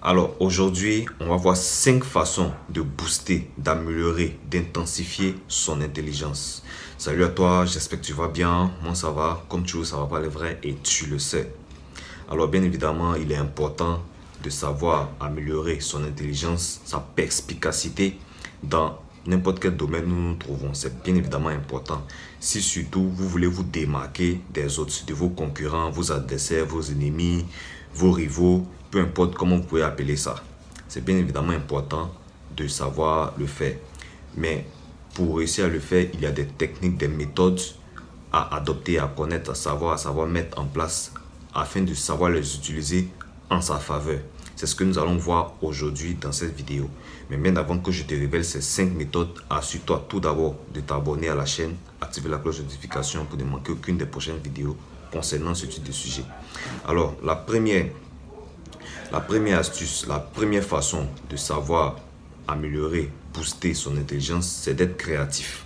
Alors aujourd'hui, on va voir 5 façons de booster, d'améliorer, d'intensifier son intelligence. Salut à toi, j'espère que tu vas bien. Moi ça va, comme tu veux, ça va pas les vrais et tu le sais. Alors bien évidemment, il est important de savoir améliorer son intelligence, sa perspicacité dans n'importe quel domaine où nous nous trouvons. C'est bien évidemment important. Si surtout vous voulez vous démarquer des autres, de vos concurrents, vos adversaires, vos ennemis, vos rivaux, peu importe comment vous pouvez appeler ça. C'est bien évidemment important de savoir le faire. Mais pour réussir à le faire, il y a des techniques, des méthodes à adopter, à connaître, à savoir mettre en place afin de savoir les utiliser en sa faveur. C'est ce que nous allons voir aujourd'hui dans cette vidéo. Mais bien avant que je te révèle ces 5 méthodes, assure-toi tout d'abord de t'abonner à la chaîne, activer la cloche de notification pour ne manquer aucune des prochaines vidéos concernant ce type de sujet. Alors, la première astuce, la première façon de savoir améliorer, booster son intelligence, c'est d'être créatif.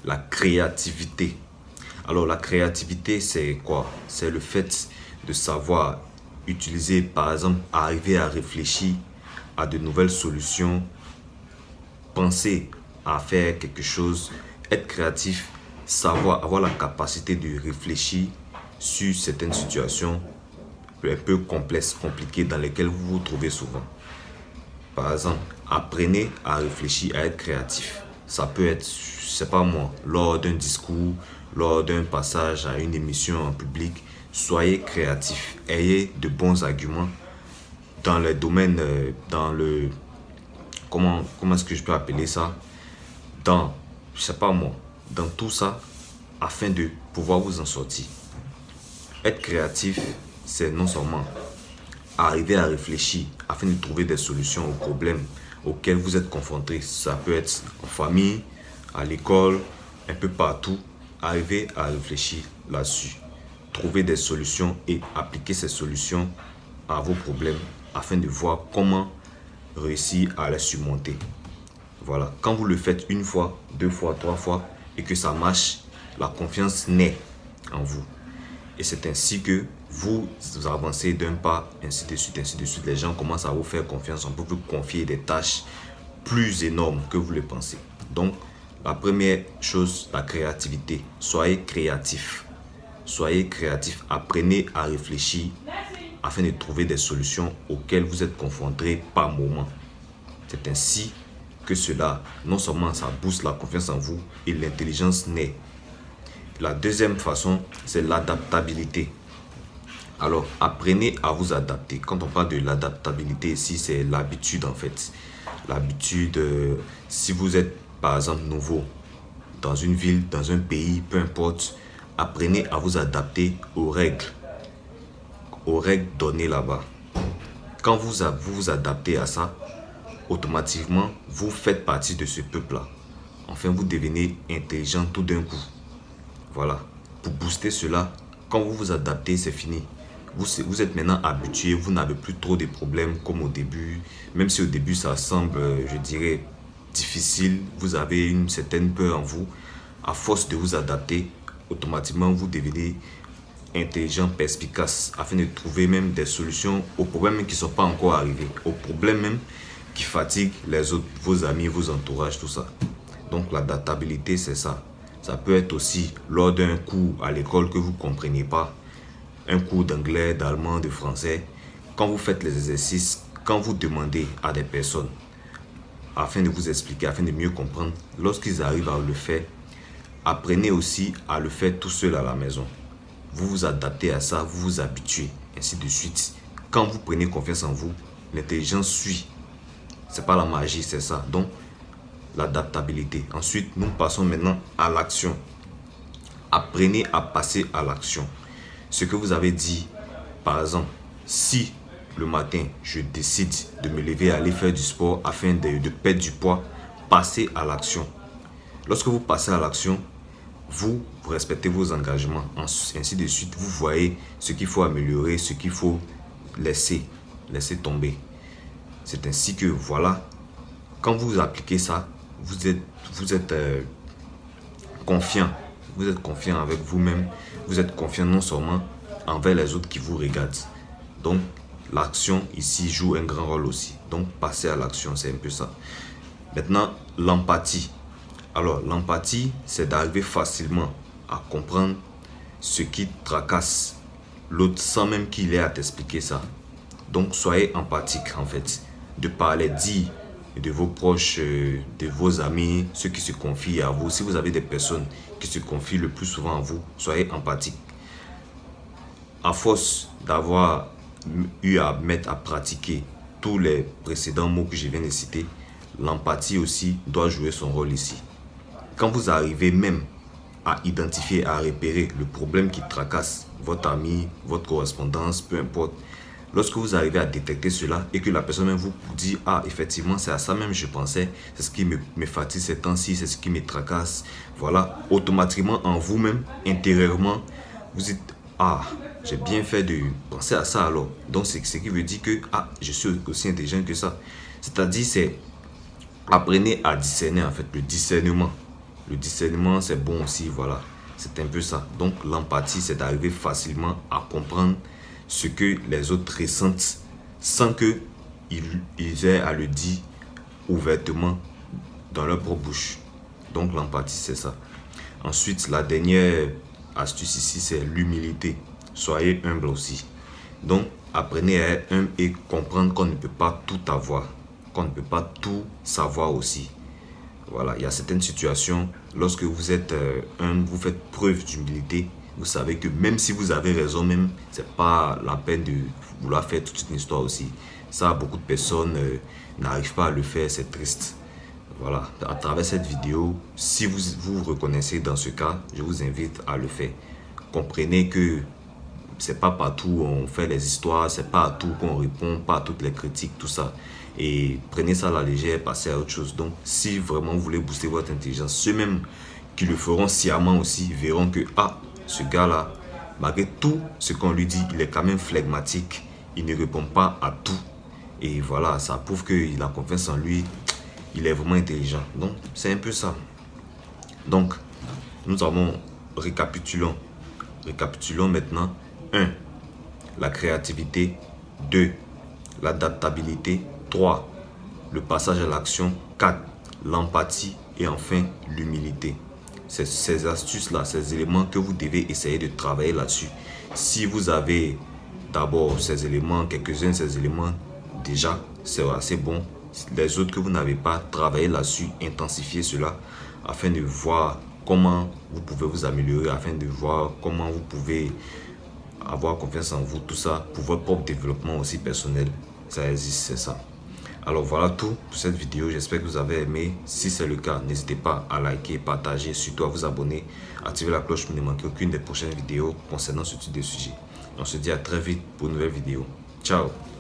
La créativité. Alors, la créativité, c'est quoi? C'est le fait de savoir utiliser, par exemple, arriver à réfléchir à de nouvelles solutions, penser à faire quelque chose, être créatif, savoir avoir la capacité de réfléchir sur certaines situations un peu complexes, compliquées dans lesquelles vous vous trouvez souvent. Par exemple, apprenez à réfléchir, à être créatif. Ça peut être, je sais pas moi, lors d'un discours, lors d'un passage à une émission en public. Soyez créatif, ayez de bons arguments dans le domaine, comment est-ce que je peux appeler ça, dans, je sais pas moi, dans tout ça, afin de pouvoir vous en sortir. Être créatif, c'est non seulement arriver à réfléchir afin de trouver des solutions aux problèmes auxquels vous êtes confrontés. Ça peut être en famille, à l'école, un peu partout. Arriver à réfléchir là-dessus. Trouver des solutions et appliquer ces solutions à vos problèmes afin de voir comment réussir à les surmonter. Voilà, quand vous le faites une fois, 2 fois, 3 fois et que ça marche, la confiance naît en vous. Et c'est ainsi que vous avancez d'un pas, ainsi de suite, ainsi de suite. Les gens commencent à vous faire confiance, on peut vous confier des tâches plus énormes que vous le pensez. Donc, la première chose, la créativité. Soyez créatif. Soyez créatif, apprenez à réfléchir afin de trouver des solutions auxquelles vous êtes confrontés par moment. C'est ainsi que cela, non seulement ça booste la confiance en vous et l'intelligence naît. La deuxième façon, c'est l'adaptabilité. Alors, apprenez à vous adapter. Quand on parle de l'adaptabilité ici, c'est l'habitude en fait. L'habitude, si vous êtes par exemple nouveau dans une ville, dans un pays, peu importe, apprenez à vous adapter aux règles données là-bas. Quand vous vous adaptez à ça, automatiquement, vous faites partie de ce peuple-là. Enfin, vous devenez intelligent tout d'un coup. Voilà. Pour booster cela, quand vous vous adaptez, c'est fini. Vous êtes maintenant habitué, vous n'avez plus trop de problèmes comme au début. Même si au début, ça semble, je dirais, difficile, vous avez une certaine peur en vous. À force de vous adapter, automatiquement, vous devenez intelligent, perspicace, afin de trouver même des solutions aux problèmes qui ne sont pas encore arrivés, aux problèmes même qui fatiguent les autres, vos amis, vos entourages, tout ça. Donc l'adaptabilité, c'est ça. Ça peut être aussi lors d'un cours à l'école que vous ne comprenez pas, un cours d'anglais, d'allemand, de français. Quand vous faites les exercices, quand vous demandez à des personnes afin de vous expliquer, afin de mieux comprendre, lorsqu'ils arrivent à le faire, apprenez aussi à le faire tout seul à la maison. Vous vous adaptez à ça, vous vous habituez, ainsi de suite. Quand vous prenez confiance en vous, l'intelligence suit. C'est pas la magie, c'est ça. Donc, l'adaptabilité. Ensuite, nous passons maintenant à l'action. Apprenez à passer à l'action. Ce que vous avez dit, par exemple, si le matin, je décide de me lever et aller faire du sport afin de perdre du poids, passez à l'action. Lorsque vous passez à l'action, vous respectez vos engagements, ainsi de suite. Vous voyez ce qu'il faut améliorer, ce qu'il faut laisser tomber. C'est ainsi que, voilà, quand vous appliquez ça, vous êtes confiant. Vous êtes confiant avec vous-même. Vous êtes confiant non seulement envers les autres qui vous regardent. Donc, l'action ici joue un grand rôle aussi. Donc, passer à l'action, c'est un peu ça. Maintenant, l'empathie. Alors, l'empathie, c'est d'arriver facilement à comprendre ce qui tracasse l'autre sans même qu'il ait à t'expliquer ça. Donc, soyez empathique en fait. De par les dires de vos proches, de vos amis, ceux qui se confient à vous. Si vous avez des personnes qui se confient le plus souvent à vous, soyez empathique. À force d'avoir eu à mettre à pratiquer tous les précédents mots que je viens de citer, l'empathie aussi doit jouer son rôle ici. Quand vous arrivez même à identifier, à repérer le problème qui tracasse votre ami, votre correspondance, peu importe, lorsque vous arrivez à détecter cela et que la personne même vous dit « Ah, effectivement, c'est à ça même je pensais, c'est ce qui me fatigue ces temps-ci, c'est ce qui me tracasse. » Voilà, automatiquement en vous-même, intérieurement, vous dites « Ah, j'ai bien fait de penser à ça alors. » Donc, c'est ce qui veut dire que « Ah, je suis aussi intelligent que ça. » C'est-à-dire, c'est apprenez à discerner en fait, le discernement. Le discernement, c'est bon aussi, voilà. C'est un peu ça. Donc, l'empathie, c'est d'arriver facilement à comprendre ce que les autres ressentent sans qu'ils aient à le dire ouvertement dans leur propre bouche. Donc, l'empathie, c'est ça. Ensuite, la dernière astuce ici, c'est l'humilité. Soyez humble aussi. Donc, apprenez à être humble et comprendre qu'on ne peut pas tout avoir, qu'on ne peut pas tout savoir aussi. Voilà, il y a certaines situations, lorsque vous êtes humble, vous faites preuve d'humilité. Vous savez que même si vous avez raison, même, c'est pas la peine de vouloir faire toute une histoire aussi. Ça, beaucoup de personnes n'arrivent pas à le faire, c'est triste. Voilà, à travers cette vidéo, si vous vous reconnaissez dans ce cas, je vous invite à le faire. Comprenez que c'est pas partout où on fait les histoires, c'est pas à tout qu'on répond, pas à toutes les critiques, tout ça. Et prenez ça à la légère, passez à autre chose. Donc, si vraiment vous voulez booster votre intelligence, ceux-mêmes qui le feront sciemment aussi verront que, ah, ce gars-là, malgré tout ce qu'on lui dit, il est quand même flegmatique, il ne répond pas à tout. Et voilà, ça prouve qu'il a confiance en lui, il est vraiment intelligent. Donc, c'est un peu ça. Donc, nous avons, récapitulons maintenant. 1. La créativité. 2. L'adaptabilité. 3. Le passage à l'action. 4. L'empathie. Et enfin, l'humilité. C'est ces astuces-là, ces éléments que vous devez essayer de travailler là-dessus. Si vous avez d'abord ces éléments, quelques-uns de ces éléments, déjà, c'est assez bon. Les autres que vous n'avez pas, travaillé là-dessus, intensifiez cela afin de voir comment vous pouvez vous améliorer, afin de voir comment vous pouvez avoir confiance en vous, tout ça, pour votre propre développement aussi personnel. Ça existe, c'est ça. Alors voilà tout pour cette vidéo, j'espère que vous avez aimé. Si c'est le cas, n'hésitez pas à liker, partager, surtout à vous abonner, activer la cloche pour ne manquer aucune des prochaines vidéos concernant ce type de sujet. On se dit à très vite pour une nouvelle vidéo. Ciao!